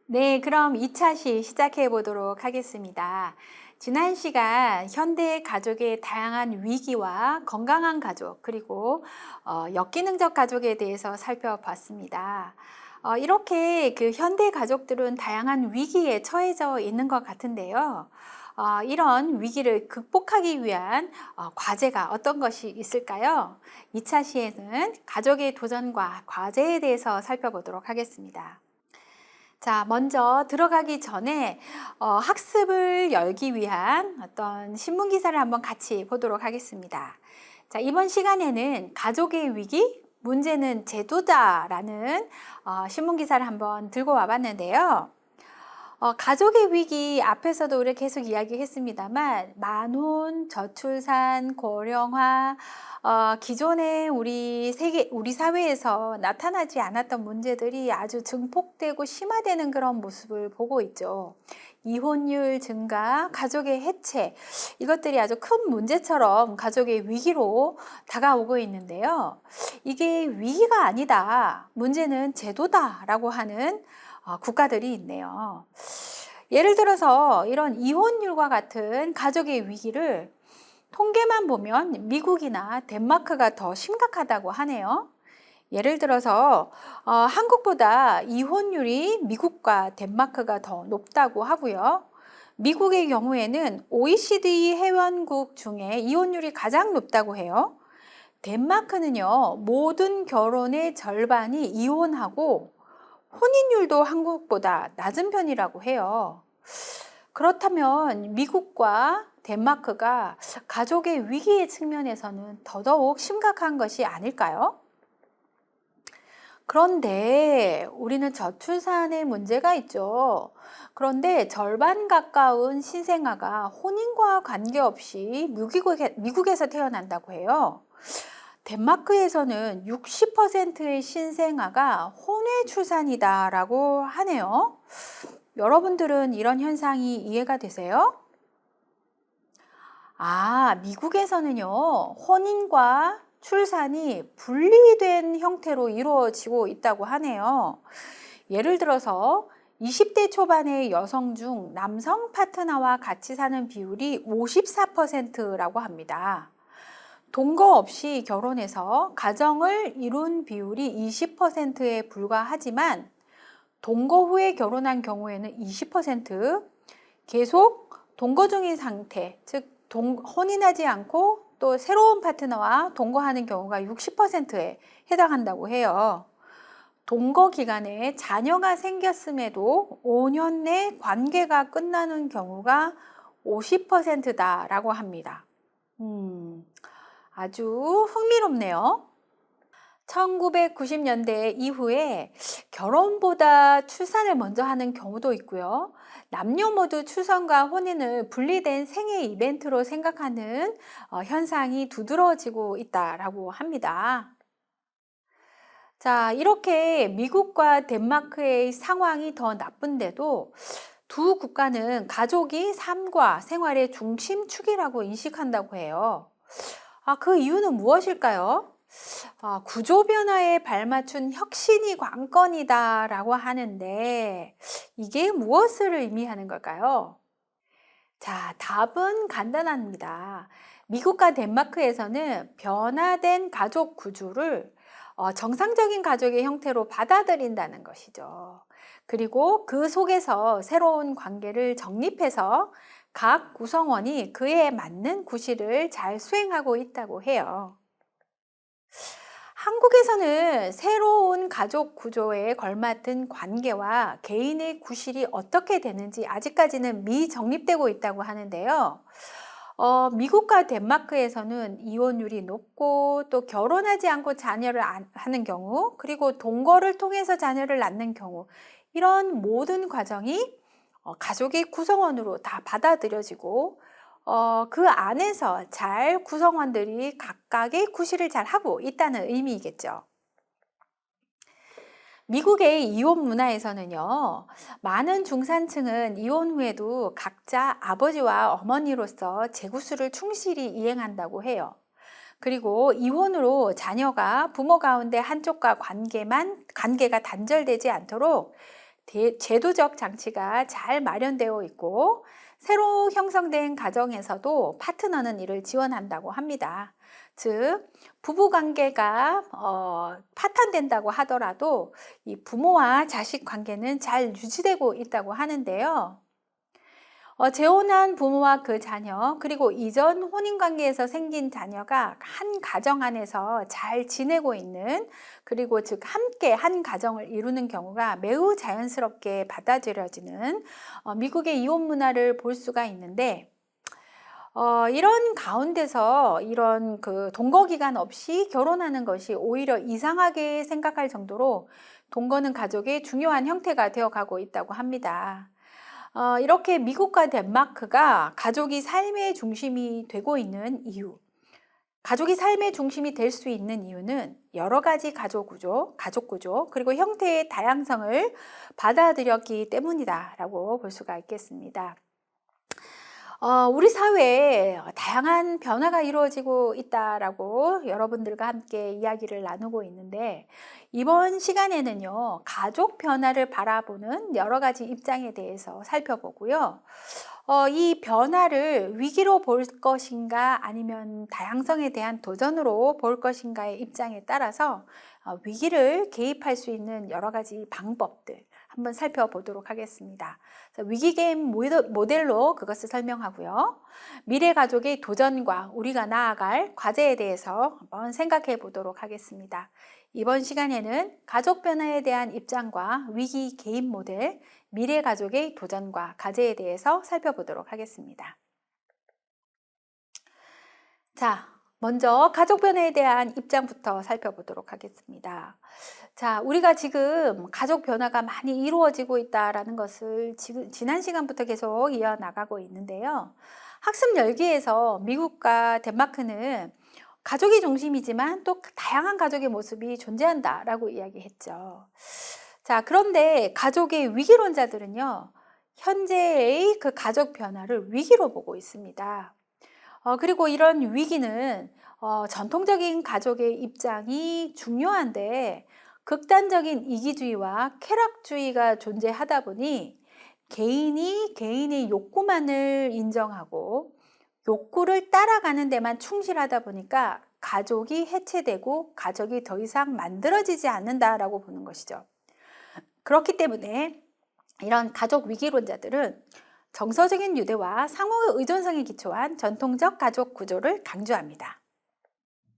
네, 그럼 2차 시 시작해 보도록 하겠습니다. 지난 시간 현대 가족의 다양한 위기와 건강한 가족, 그리고 역기능적 가족에 대해서 살펴봤습니다. 이렇게 그 현대 가족들은 다양한 위기에 처해져 있는 것 같은데요. 이런 위기를 극복하기 위한 과제가 어떤 것이 있을까요? 2차 시에는 가족의 도전과 과제에 대해서 살펴보도록 하겠습니다. 자, 먼저 들어가기 전에 학습을 열기 위한 어떤 신문 기사를 한번 같이 보도록 하겠습니다. 자, 이번 시간에는 가족의 위기, 문제는 제도다라는 신문 기사를 한번 들고 와봤는데요. 가족의 위기 앞에서도 우리 계속 이야기했습니다만 만혼, 저출산, 고령화, 기존에 우리 사회에서 나타나지 않았던 문제들이 아주 증폭되고 심화되는 그런 모습을 보고 있죠. 이혼율 증가, 가족의 해체, 이것들이 아주 큰 문제처럼 가족의 위기로 다가오고 있는데요. 이게 위기가 아니다, 문제는 제도다라고 하는 국가들이 있네요. 예를 들어서 이런 이혼율과 같은 가족의 위기를 통계만 보면 미국이나 덴마크가 더 심각하다고 하네요. 예를 들어서 한국보다 이혼율이 미국과 덴마크가 더 높다고 하고요. 미국의 경우에는 OECD 회원국 중에 이혼율이 가장 높다고 해요. 덴마크는요, 모든 결혼의 절반이 이혼하고 혼인율도 한국보다 낮은 편이라고 해요. 그렇다면 미국과 덴마크가 가족의 위기의 측면에서는 더더욱 심각한 것이 아닐까요? 그런데 우리는 저출산의 문제가 있죠. 그런데 절반 가까운 신생아가 혼인과 관계없이 미국에서 태어난다고 해요. 덴마크에서는 60%의 신생아가 혼외 출산이다라고 하네요. 여러분들은 이런 현상이 이해가 되세요? 미국에서는요, 혼인과 출산이 분리된 형태로 이루어지고 있다고 하네요. 예를 들어서 20대 초반의 여성 중 남성 파트너와 같이 사는 비율이 54%라고 합니다. 동거 없이 결혼해서 가정을 이룬 비율이 20%에 불과하지만 동거 후에 결혼한 경우에는 20%, 계속 동거 중인 상태, 즉 혼인하지 않고 또 새로운 파트너와 동거하는 경우가 60%에 해당한다고 해요. 동거 기간에 자녀가 생겼음에도 5년 내 관계가 끝나는 경우가 50%다라고 합니다. 아주 흥미롭네요. 1990년대 이후에 결혼보다 출산을 먼저 하는 경우도 있고요. 남녀 모두 출산과 혼인을 분리된 생애 이벤트로 생각하는 현상이 두드러지고 있다라고 합니다. 자, 이렇게 미국과 덴마크의 상황이 더 나쁜데도 두 국가는 가족이 삶과 생활의 중심축이라고 인식한다고 해요. 그 이유는 무엇일까요? 구조 변화에 발맞춘 혁신이 관건이다라고 하는데 이게 무엇을 의미하는 걸까요? 자, 답은 간단합니다. 미국과 덴마크에서는 변화된 가족 구조를 정상적인 가족의 형태로 받아들인다는 것이죠. 그리고 그 속에서 새로운 관계를 정립해서 각 구성원이 그에 맞는 구실을 잘 수행하고 있다고 해요. 한국에서는 새로운 가족 구조에 걸맞은 관계와 개인의 구실이 어떻게 되는지 아직까지는 미정립되고 있다고 하는데요. 미국과 덴마크에서는 이혼율이 높고 또 결혼하지 않고 자녀를 하는 경우, 그리고 동거를 통해서 자녀를 낳는 경우, 이런 모든 과정이 가족의 구성원으로 다 받아들여지고 그 안에서 잘 구성원들이 각각의 구실을 잘 하고 있다는 의미이겠죠. 미국의 이혼 문화에서는요, 많은 중산층은 이혼 후에도 각자 아버지와 어머니로서 제구술을 충실히 이행한다고 해요. 그리고 이혼으로 자녀가 부모 가운데 한쪽과 관계가 단절되지 않도록 제도적 장치가 잘 마련되어 있고, 새로 형성된 가정에서도 파트너는 이를 지원한다고 합니다. 즉, 부부 관계가 파탄된다고 하더라도 이 부모와 자식 관계는 잘 유지되고 있다고 하는데요. 재혼한 부모와 그 자녀, 그리고 이전 혼인관계에서 생긴 자녀가 한 가정 안에서 잘 지내고 있는, 그리고 즉 함께 한 가정을 이루는 경우가 매우 자연스럽게 받아들여지는 미국의 이혼 문화를 볼 수가 있는데, 이런 가운데서 이런 그 동거 기간 없이 결혼하는 것이 오히려 이상하게 생각할 정도로 동거는 가족의 중요한 형태가 되어 가고 있다고 합니다. 이렇게 미국과 덴마크가 가족이 삶의 중심이 되고 있는 이유, 가족이 삶의 중심이 될 수 있는 이유는 여러 가지 가족 구조, 그리고 형태의 다양성을 받아들였기 때문이다라고 볼 수가 있겠습니다. 우리 사회에 다양한 변화가 이루어지고 있다라고 여러분들과 함께 이야기를 나누고 있는데, 이번 시간에는요, 가족 변화를 바라보는 여러 가지 입장에 대해서 살펴보고요. 이 변화를 위기로 볼 것인가 아니면 다양성에 대한 도전으로 볼 것인가의 입장에 따라서 위기를 개입할 수 있는 여러 가지 방법들 한번 살펴보도록 하겠습니다. 위기 게임 모델로 그것을 설명하고요. 미래 가족의 도전과 우리가 나아갈 과제에 대해서 한번 생각해 보도록 하겠습니다. 이번 시간에는 가족 변화에 대한 입장과 위기 개입 모델, 미래 가족의 도전과 과제에 대해서 살펴보도록 하겠습니다. 자, 먼저 가족 변화에 대한 입장부터 살펴보도록 하겠습니다. 자, 우리가 지금 가족 변화가 많이 이루어지고 있다라는 것을 지난 시간부터 계속 이어나가고 있는데요. 학습 열기에서 미국과 덴마크는 가족이 중심이지만 또 다양한 가족의 모습이 존재한다라고 이야기했죠. 자, 그런데 가족의 위기론자들은요, 현재의 그 가족 변화를 위기로 보고 있습니다. 그리고 이런 위기는 전통적인 가족의 입장이 중요한데, 극단적인 이기주의와 쾌락주의가 존재하다 보니 개인이 개인의 욕구만을 인정하고 욕구를 따라가는 데만 충실하다 보니까 가족이 해체되고 가족이 더 이상 만들어지지 않는다라고 보는 것이죠. 그렇기 때문에 이런 가족 위기론자들은 정서적인 유대와 상호 의존성에 기초한 전통적 가족 구조를 강조합니다.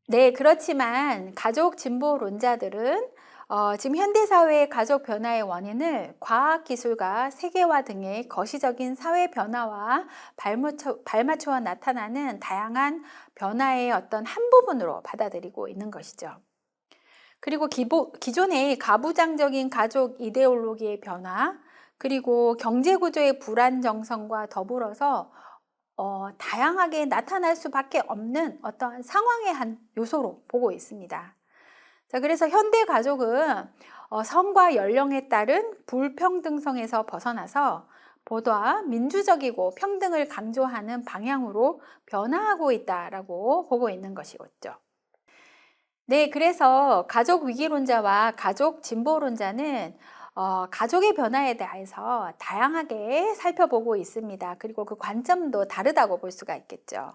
네, 그렇지만 가족 진보론자들은 지금 현대사회의 가족 변화의 원인을 과학기술과 세계화 등의 거시적인 사회 변화와 발맞추어 나타나는 다양한 변화의 어떤 한 부분으로 받아들이고 있는 것이죠. 그리고 기존의 가부장적인 가족 이데올로기의 변화, 그리고 경제구조의 불안정성과 더불어서 다양하게 나타날 수밖에 없는 어떠한 상황의 한 요소로 보고 있습니다. 자, 그래서 현대 가족은 성과 연령에 따른 불평등성에서 벗어나서 보다 민주적이고 평등을 강조하는 방향으로 변화하고 있다라고 보고 있는 것이었죠. 네, 그래서 가족 위기론자와 가족 진보론자는 가족의 변화에 대해서 다양하게 살펴보고 있습니다. 그리고 그 관점도 다르다고 볼 수가 있겠죠.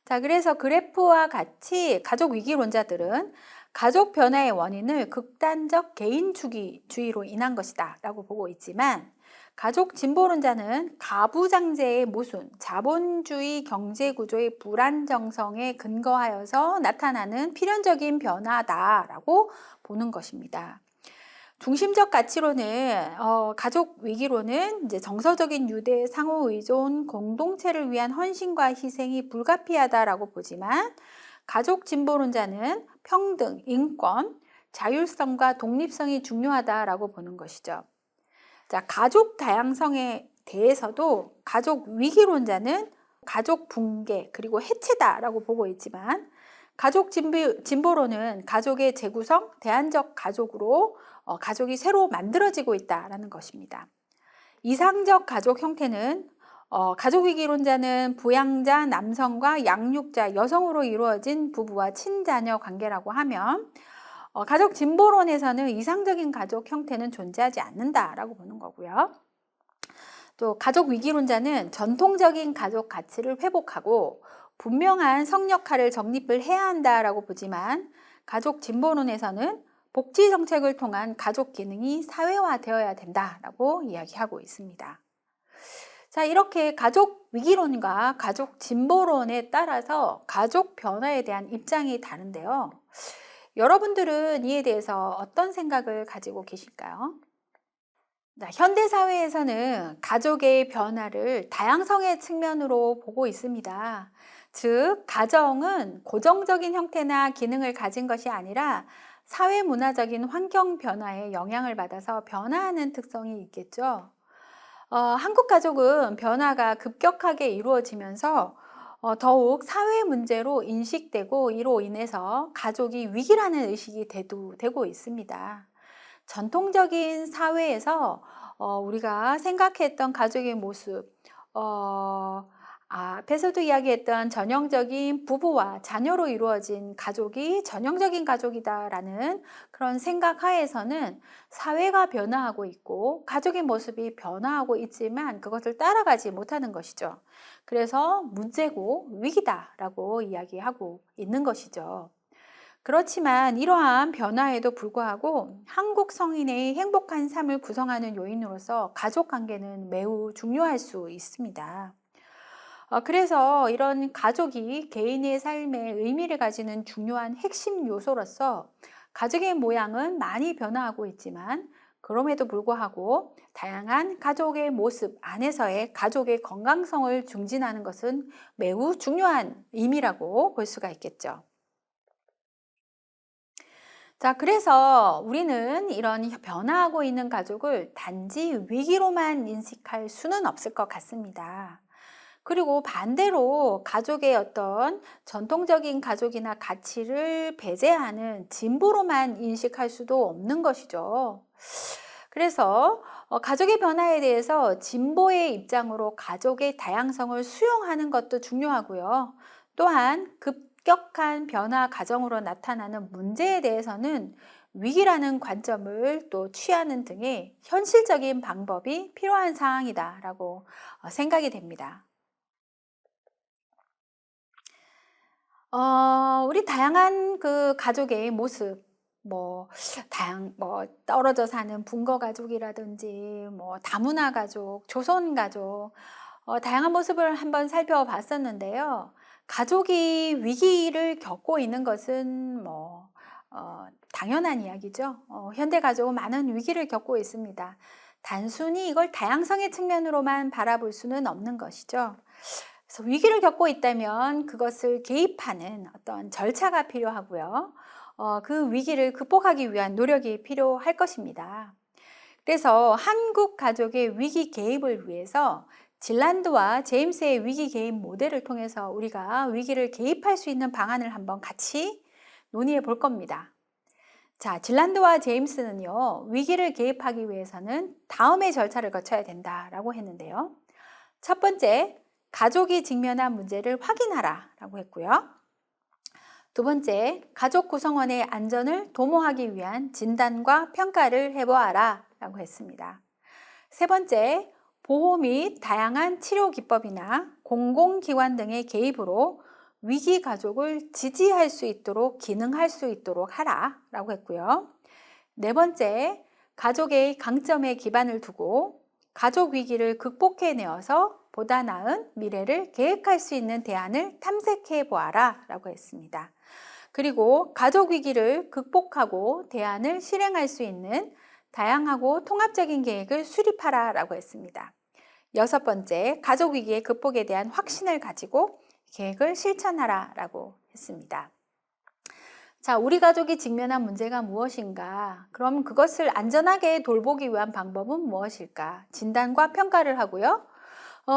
자, 그래서 그래프와 같이 가족 위기론자들은 가족 변화의 원인을 극단적 개인주의로 인한 것이다 라고 보고 있지만, 가족 진보론자는 가부장제의 모순, 자본주의 경제구조의 불안정성에 근거하여서 나타나는 필연적인 변화다라고 보는 것입니다. 중심적 가치로는 가족 위기로는 이제 정서적인 유대, 상호 의존, 공동체를 위한 헌신과 희생이 불가피하다라고 보지만, 가족 진보론자는 평등, 인권, 자율성과 독립성이 중요하다라고 보는 것이죠. 자, 가족 다양성에 대해서도 가족 위기론자는 가족 붕괴 그리고 해체다라고 보고 있지만 가족 진보론은 가족의 재구성, 대안적 가족으로 가족이 새로 만들어지고 있다라는 것입니다. 이상적 가족 형태는 가족위기론자는 부양자 남성과 양육자 여성으로 이루어진 부부와 친자녀 관계라고 하면 가족 진보론에서는 이상적인 가족 형태는 존재하지 않는다라고 보는 거고요. 또 가족 위기론자는 전통적인 가족 가치를 회복하고 분명한 성 역할을 정립을 해야 한다라고 보지만 가족 진보론에서는 복지 정책을 통한 가족 기능이 사회화되어야 된다라고 이야기하고 있습니다. 자, 이렇게 가족 위기론과 가족 진보론에 따라서 가족 변화에 대한 입장이 다른데요. 여러분들은 이에 대해서 어떤 생각을 가지고 계실까요? 현대 사회에서는 가족의 변화를 다양성의 측면으로 보고 있습니다. 즉, 가정은 고정적인 형태나 기능을 가진 것이 아니라 사회 문화적인 환경 변화에 영향을 받아서 변화하는 특성이 있겠죠. 한국 가족은 변화가 급격하게 이루어지면서 더욱 사회 문제로 인식되고 이로 인해서 가족이 위기라는 의식이 대두되고 있습니다. 전통적인 사회에서 우리가 생각했던 가족의 모습, 앞에서도 이야기했던 전형적인 부부와 자녀로 이루어진 가족이 전형적인 가족이다라는 그런 생각 하에서는 사회가 변화하고 있고 가족의 모습이 변화하고 있지만 그것을 따라가지 못하는 것이죠. 그래서 문제고 위기다라고 이야기하고 있는 것이죠. 그렇지만 이러한 변화에도 불구하고 한국 성인의 행복한 삶을 구성하는 요인으로서 가족 관계는 매우 중요할 수 있습니다. 그래서 이런 가족이 개인의 삶에 의미를 가지는 중요한 핵심 요소로서 가족의 모양은 많이 변화하고 있지만 그럼에도 불구하고 다양한 가족의 모습 안에서의 가족의 건강성을 중진하는 것은 매우 중요한 의미라고 볼 수가 있겠죠. 자, 그래서 우리는 이런 변화하고 있는 가족을 단지 위기로만 인식할 수는 없을 것 같습니다. 그리고 반대로 가족의 어떤 전통적인 가족이나 가치를 배제하는 진보로만 인식할 수도 없는 것이죠. 그래서 가족의 변화에 대해서 진보의 입장으로 가족의 다양성을 수용하는 것도 중요하고요. 또한 급격한 변화 과정으로 나타나는 문제에 대해서는 위기라는 관점을 또 취하는 등의 현실적인 방법이 필요한 사항이다라고 생각이 됩니다. 우리 다양한 그 가족의 모습, 떨어져 사는 분거 가족이라든지, 다문화 가족, 조선 가족, 다양한 모습을 한번 살펴봤었는데요. 가족이 위기를 겪고 있는 것은 당연한 이야기죠. 현대 가족은 많은 위기를 겪고 있습니다. 단순히 이걸 다양성의 측면으로만 바라볼 수는 없는 것이죠. 그래서 위기를 겪고 있다면 그것을 개입하는 어떤 절차가 필요하고요. 그 위기를 극복하기 위한 노력이 필요할 것입니다. 그래서 한국 가족의 위기 개입을 위해서 질란드와 제임스의 위기 개입 모델을 통해서 우리가 위기를 개입할 수 있는 방안을 한번 같이 논의해 볼 겁니다. 자, 질란드와 제임스는요, 위기를 개입하기 위해서는 다음의 절차를 거쳐야 된다라고 했는데요. 첫 번째, 가족이 직면한 문제를 확인하라 라고 했고요. 두 번째, 가족 구성원의 안전을 도모하기 위한 진단과 평가를 해보아라 라고 했습니다. 세 번째, 보호 및 다양한 치료 기법이나 공공기관 등의 개입으로 위기 가족을 지지할 수 있도록 기능할 수 있도록 하라 라고 했고요. 네 번째, 가족의 강점에 기반을 두고 가족 위기를 극복해내어서 보다 나은 미래를 계획할 수 있는 대안을 탐색해 보아라 라고 했습니다. 그리고 가족 위기를 극복하고 대안을 실행할 수 있는 다양하고 통합적인 계획을 수립하라 라고 했습니다. 여섯 번째, 가족 위기의 극복에 대한 확신을 가지고 계획을 실천하라 라고 했습니다. 자, 우리 가족이 직면한 문제가 무엇인가? 그럼 그것을 안전하게 돌보기 위한 방법은 무엇일까? 진단과 평가를 하고요.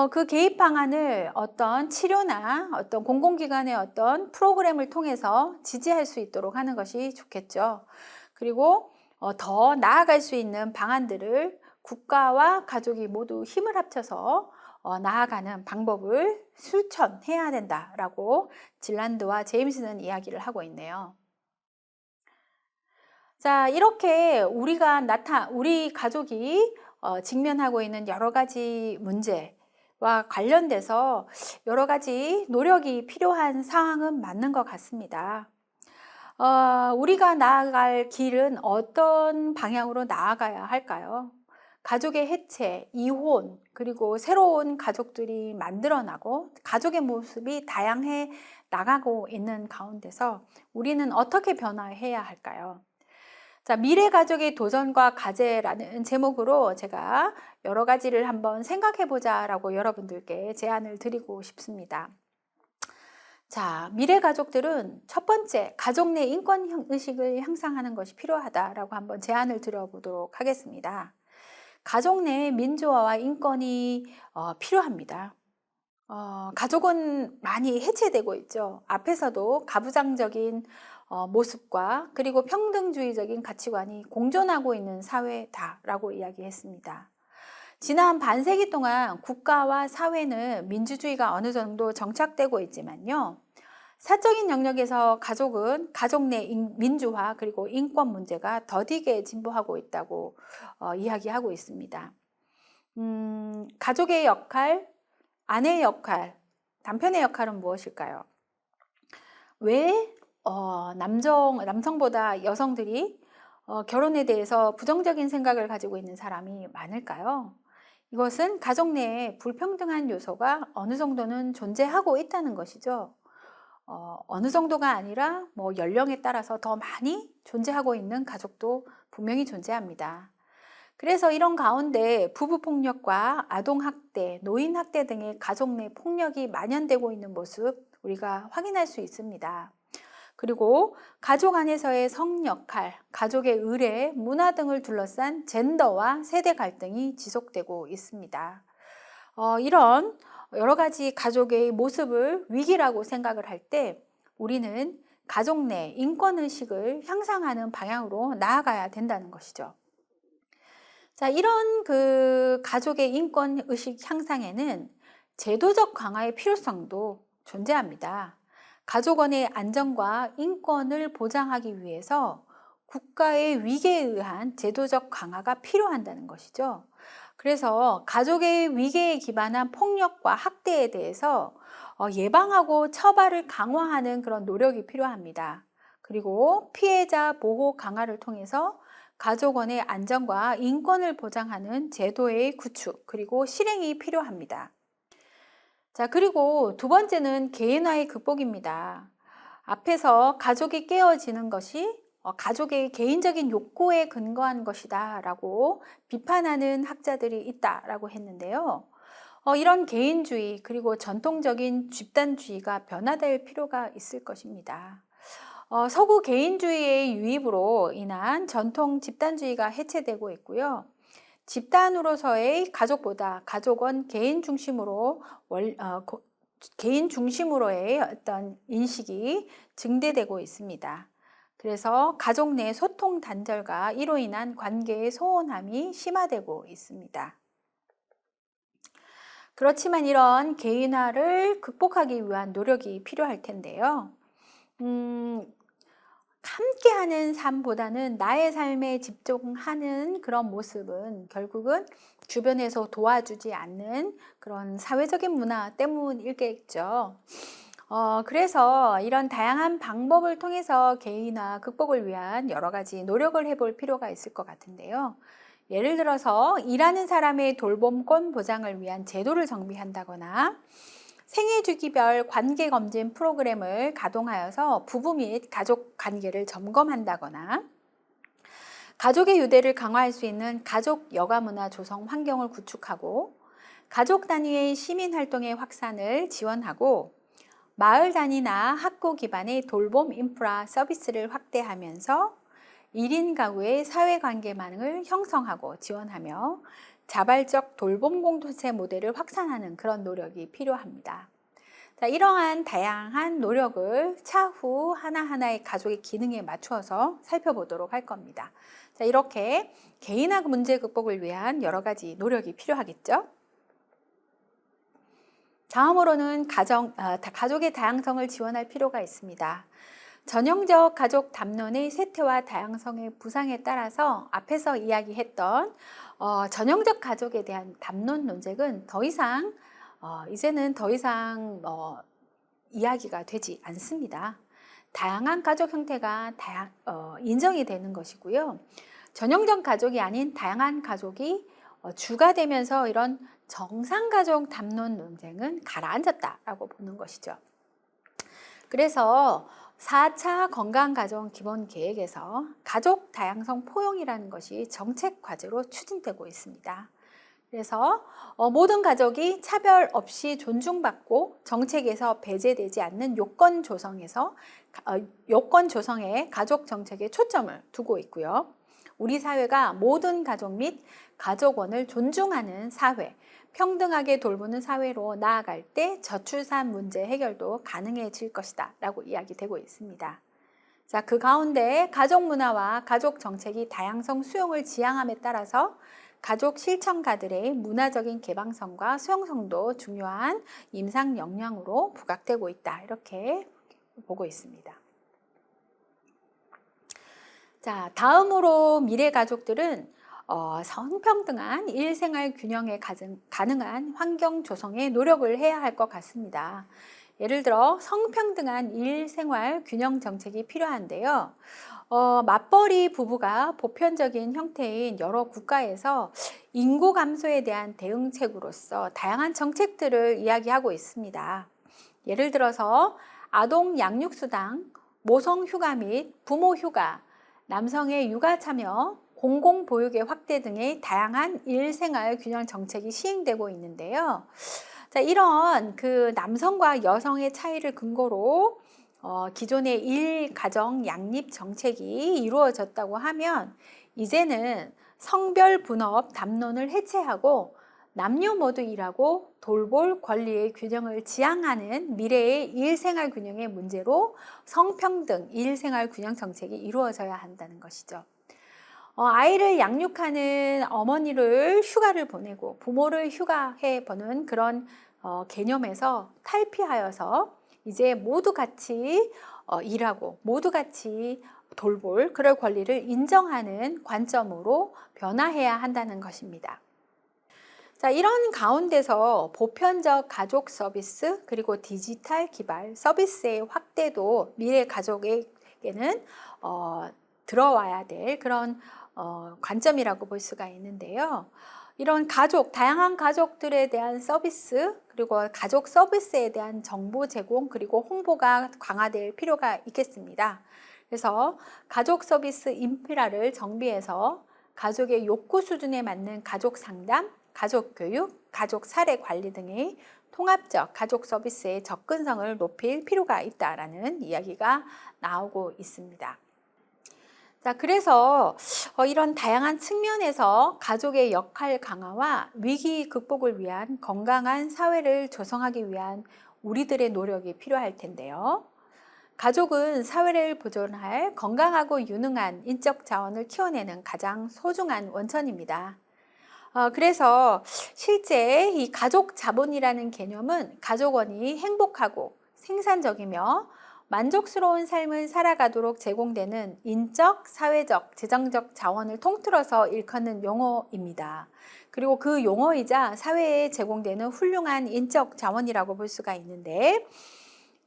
그 개입 방안을 어떤 치료나 어떤 공공기관의 어떤 프로그램을 통해서 지지할 수 있도록 하는 것이 좋겠죠. 그리고 더 나아갈 수 있는 방안들을 국가와 가족이 모두 힘을 합쳐서 나아가는 방법을 실천해야 된다라고 질란드와 제임스는 이야기를 하고 있네요. 자, 이렇게 우리 가족이 직면하고 있는 여러 가지 문제와 관련돼서 여러 가지 노력이 필요한 상황은 맞는 것 같습니다. 우리가 나아갈 길은 어떤 방향으로 나아가야 할까요? 가족의 해체, 이혼, 그리고 새로운 가족들이 만들어나고 가족의 모습이 다양해 나가고 있는 가운데서 우리는 어떻게 변화해야 할까요? 자, 미래 가족의 도전과 과제라는 제목으로 제가 여러 가지를 한번 생각해 보자라고 여러분들께 제안을 드리고 싶습니다. 자, 미래 가족들은 첫 번째, 가족 내 인권 의식을 향상하는 것이 필요하다라고 한번 제안을 드려보도록 하겠습니다. 가족 내 민주화와 인권이 필요합니다. 가족은 많이 해체되고 있죠. 앞에서도 가부장적인 모습과 그리고 평등주의적인 가치관이 공존하고 있는 사회다라고 이야기했습니다. 지난 반세기 동안 국가와 사회는 민주주의가 어느 정도 정착되고 있지만요. 사적인 영역에서 가족은 가족 내 민주화 그리고 인권 문제가 더디게 진보하고 있다고 이야기하고 있습니다. 가족의 역할, 아내의 역할, 남편의 역할은 무엇일까요? 왜 남성보다 여성들이 결혼에 대해서 부정적인 생각을 가지고 있는 사람이 많을까요? 이것은 가족 내에 불평등한 요소가 어느 정도는 존재하고 있다는 것이죠. 어느 정도가 아니라 뭐 연령에 따라서 더 많이 존재하고 있는 가족도 분명히 존재합니다. 그래서 이런 가운데 부부폭력과 아동학대, 노인학대 등의 가족 내 폭력이 만연되고 있는 모습 우리가 확인할 수 있습니다. 그리고 가족 안에서의 성역할, 가족의 의례, 문화 등을 둘러싼 젠더와 세대 갈등이 지속되고 있습니다. 이런 여러 가지 가족의 모습을 위기라고 생각을 할 때 우리는 가족 내 인권의식을 향상하는 방향으로 나아가야 된다는 것이죠. 자, 이런 가족의 인권의식 향상에는 제도적 강화의 필요성도 존재합니다. 가족원의 안전과 인권을 보장하기 위해서 국가의 위계에 의한 제도적 강화가 필요한다는 것이죠. 그래서 가족의 위계에 기반한 폭력과 학대에 대해서 예방하고 처벌을 강화하는 그런 노력이 필요합니다. 그리고 피해자 보호 강화를 통해서 가족원의 안전과 인권을 보장하는 제도의 구축, 그리고 실행이 필요합니다. 자, 그리고 두 번째는 개인화의 극복입니다. 앞에서 가족이 깨어지는 것이 가족의 개인적인 욕구에 근거한 것이다 라고 비판하는 학자들이 있다라고 했는데요. 이런 개인주의 그리고 전통적인 집단주의가 변화될 필요가 있을 것입니다. 서구 개인주의의 유입으로 인한 전통 집단주의가 해체되고 있고요. 집단으로서의 가족보다 가족은 개인 중심으로의 어떤 인식이 증대되고 있습니다. 그래서 가족 내 소통 단절과 이로 인한 관계의 소원함이 심화되고 있습니다. 그렇지만 이런 개인화를 극복하기 위한 노력이 필요할 텐데요. 함께하는 삶보다는 나의 삶에 집중하는 그런 모습은 결국은 주변에서 도와주지 않는 그런 사회적인 문화 때문이겠죠. 그래서 이런 다양한 방법을 통해서 개인화 극복을 위한 여러 가지 노력을 해볼 필요가 있을 것 같은데요. 예를 들어서 일하는 사람의 돌봄권 보장을 위한 제도를 정비한다거나 생애주기별 관계검진 프로그램을 가동하여서 부부 및 가족 관계를 점검한다거나 가족의 유대를 강화할 수 있는 가족 여가문화 조성 환경을 구축하고 가족 단위의 시민활동의 확산을 지원하고 마을 단위나 학교 기반의 돌봄 인프라 서비스를 확대하면서 1인 가구의 사회관계망을 형성하고 지원하며 자발적 돌봄 공동체 모델을 확산하는 그런 노력이 필요합니다. 자, 이러한 다양한 노력을 차후 하나하나의 가족의 기능에 맞추어서 살펴보도록 할 겁니다. 자, 이렇게 개인화 문제 극복을 위한 여러 가지 노력이 필요하겠죠? 다음으로는 가족의 다양성을 지원할 필요가 있습니다. 전형적 가족 담론의 쇠퇴와 다양성의 부상에 따라서 앞에서 이야기했던 전형적 가족에 대한 담론 논쟁은 이제는 더 이상 이야기가 되지 않습니다. 다양한 가족 형태가 인정이 되는 것이고요. 전형적 가족이 아닌 다양한 가족이 주가 되면서 이런 정상가족 담론 논쟁은 가라앉았다라고 보는 것이죠. 그래서 4차 건강가정 기본계획에서 가족 다양성 포용이라는 것이 정책 과제로 추진되고 있습니다. 그래서 모든 가족이 차별 없이 존중받고 정책에서 배제되지 않는 요건 조성에 가족 정책에 초점을 두고 있고요. 우리 사회가 모든 가족 및 가족원을 존중하는 사회, 평등하게 돌보는 사회로 나아갈 때 저출산 문제 해결도 가능해질 것이다 라고 이야기되고 있습니다. 자, 그 가운데 가족 문화와 가족 정책이 다양성 수용을 지향함에 따라서 가족 실천가들의 문화적인 개방성과 수용성도 중요한 임상 역량으로 부각되고 있다, 이렇게 보고 있습니다. 자, 다음으로 미래 가족들은 성평등한 일생활 균형에 가능한 환경 조성에 노력을 해야 할 것 같습니다. 예를 들어 성평등한 일생활 균형 정책이 필요한데요. 맞벌이 부부가 보편적인 형태인 여러 국가에서 인구 감소에 대한 대응책으로서 다양한 정책들을 이야기하고 있습니다. 예를 들어서 아동 양육수당, 모성휴가 및 부모휴가, 남성의 육아 참여, 공공보육의 확대 등의 다양한 일생활 균형 정책이 시행되고 있는데요. 자, 이런 남성과 여성의 차이를 근거로 기존의 일가정 양립 정책이 이루어졌다고 하면 이제는 성별 분업 담론을 해체하고 남녀 모두 일하고 돌볼 권리의 균형을 지향하는 미래의 일생활 균형의 문제로 성평등 일생활 균형 정책이 이루어져야 한다는 것이죠. 아이를 양육하는 어머니를 휴가를 보내고 부모를 휴가해 보는 그런 개념에서 탈피하여서 이제 모두 같이 일하고 모두 같이 돌볼 그럴 권리를 인정하는 관점으로 변화해야 한다는 것입니다. 자, 이런 가운데서 보편적 가족 서비스 그리고 디지털 기반 서비스의 확대도 미래 가족에게는 들어와야 될 그런 관점이라고 볼 수가 있는데요. 이런 다양한 가족들에 대한 서비스, 그리고 가족 서비스에 대한 정보 제공, 그리고 홍보가 강화될 필요가 있겠습니다. 그래서 가족 서비스 인프라를 정비해서 가족의 욕구 수준에 맞는 가족 상담, 가족 교육, 가족 사례 관리 등의 통합적 가족 서비스의 접근성을 높일 필요가 있다라는 이야기가 나오고 있습니다. 자, 그래서 이런 다양한 측면에서 가족의 역할 강화와 위기 극복을 위한 건강한 사회를 조성하기 위한 우리들의 노력이 필요할 텐데요. 가족은 사회를 보존할 건강하고 유능한 인적 자원을 키워내는 가장 소중한 원천입니다. 그래서 실제 이 가족 자본이라는 개념은 가족원이 행복하고 생산적이며 만족스러운 삶을 살아가도록 제공되는 인적, 사회적, 재정적 자원을 통틀어서 일컫는 용어입니다. 그리고 그 용어이자 사회에 제공되는 훌륭한 인적 자원이라고 볼 수가 있는데,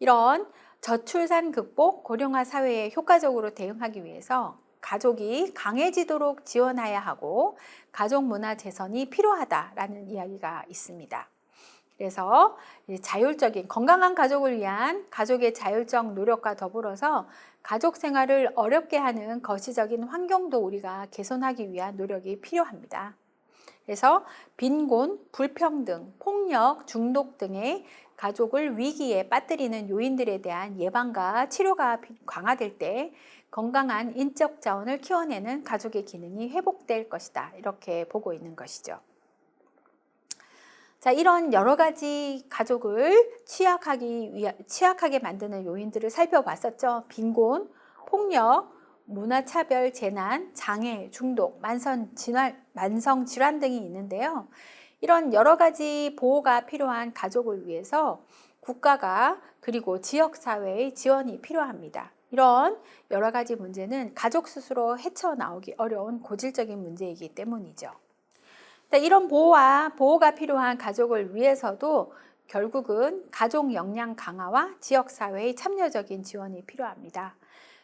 이런 저출산 극복, 고령화 사회에 효과적으로 대응하기 위해서 가족이 강해지도록 지원해야 하고 가족 문화 재선이 필요하다라는 이야기가 있습니다. 그래서 자율적인 건강한 가족을 위한 가족의 자율적 노력과 더불어서 가족 생활을 어렵게 하는 거시적인 환경도 우리가 개선하기 위한 노력이 필요합니다. 그래서 빈곤, 불평등, 폭력, 중독 등의 가족을 위기에 빠뜨리는 요인들에 대한 예방과 치료가 강화될 때 건강한 인적 자원을 키워내는 가족의 기능이 회복될 것이다, 이렇게 보고 있는 것이죠. 자, 이런 여러 가지 가족을 취약하게 만드는 요인들을 살펴봤었죠. 빈곤, 폭력, 문화차별, 재난, 장애, 중독, 만성질환 등이 있는데요. 이런 여러 가지 보호가 필요한 가족을 위해서 국가가 그리고 지역사회의 지원이 필요합니다. 이런 여러 가지 문제는 가족 스스로 헤쳐나오기 어려운 고질적인 문제이기 때문이죠. 이런 보호가 필요한 가족을 위해서도 결국은 가족 역량 강화와 지역사회의 참여적인 지원이 필요합니다.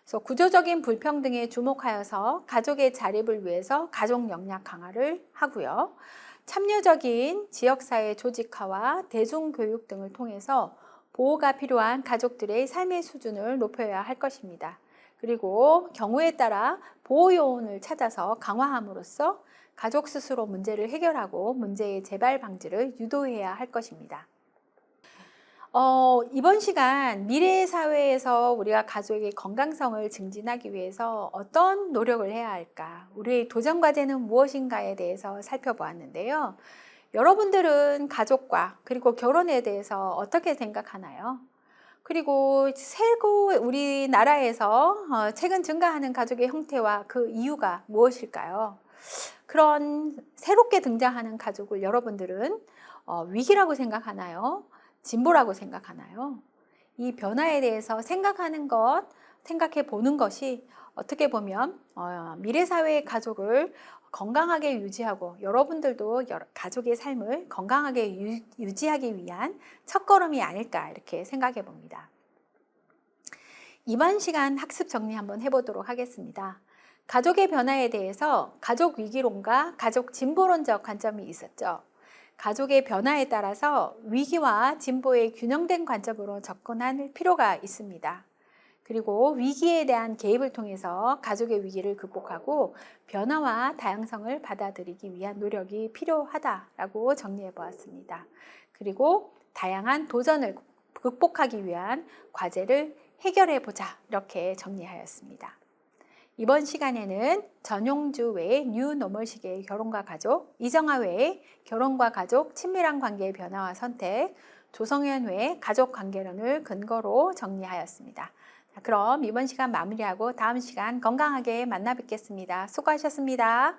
그래서 구조적인 불평등에 주목하여서 가족의 자립을 위해서 가족 역량 강화를 하고요. 참여적인 지역사회 조직화와 대중교육 등을 통해서 보호가 필요한 가족들의 삶의 수준을 높여야 할 것입니다. 그리고 경우에 따라 보호 요원을 찾아서 강화함으로써 가족 스스로 문제를 해결하고 문제의 재발 방지를 유도해야 할 것입니다. 이번 시간 미래 사회에서 우리가 가족의 건강성을 증진하기 위해서 어떤 노력을 해야 할까? 우리의 도전 과제는 무엇인가에 대해서 살펴보았는데요. 여러분들은 가족과 그리고 결혼에 대해서 어떻게 생각하나요? 그리고 우리나라에서 최근 증가하는 가족의 형태와 그 이유가 무엇일까요? 그런 새롭게 등장하는 가족을 여러분들은 위기라고 생각하나요? 진보라고 생각하나요? 이 변화에 대해서 생각해 보는 것이 어떻게 보면 미래 사회의 가족을 건강하게 유지하고 여러분들도 가족의 삶을 건강하게 유지하기 위한 첫걸음이 아닐까 이렇게 생각해 봅니다. 이번 시간 학습 정리 한번 해보도록 하겠습니다. 가족의 변화에 대해서 가족 위기론과 가족 진보론적 관점이 있었죠. 가족의 변화에 따라서 위기와 진보의 균형된 관점으로 접근할 필요가 있습니다. 그리고 위기에 대한 개입을 통해서 가족의 위기를 극복하고 변화와 다양성을 받아들이기 위한 노력이 필요하다라고 정리해 보았습니다. 그리고 다양한 도전을 극복하기 위한 과제를 해결해 보자 이렇게 정리하였습니다. 이번 시간에는 전용주 외의 뉴노멀식의 결혼과 가족, 이정아 외의 결혼과 가족 친밀한 관계의 변화와 선택, 조성현 외의 가족 관계론을 근거로 정리하였습니다. 자, 그럼 이번 시간 마무리하고 다음 시간 건강하게 만나 뵙겠습니다. 수고하셨습니다.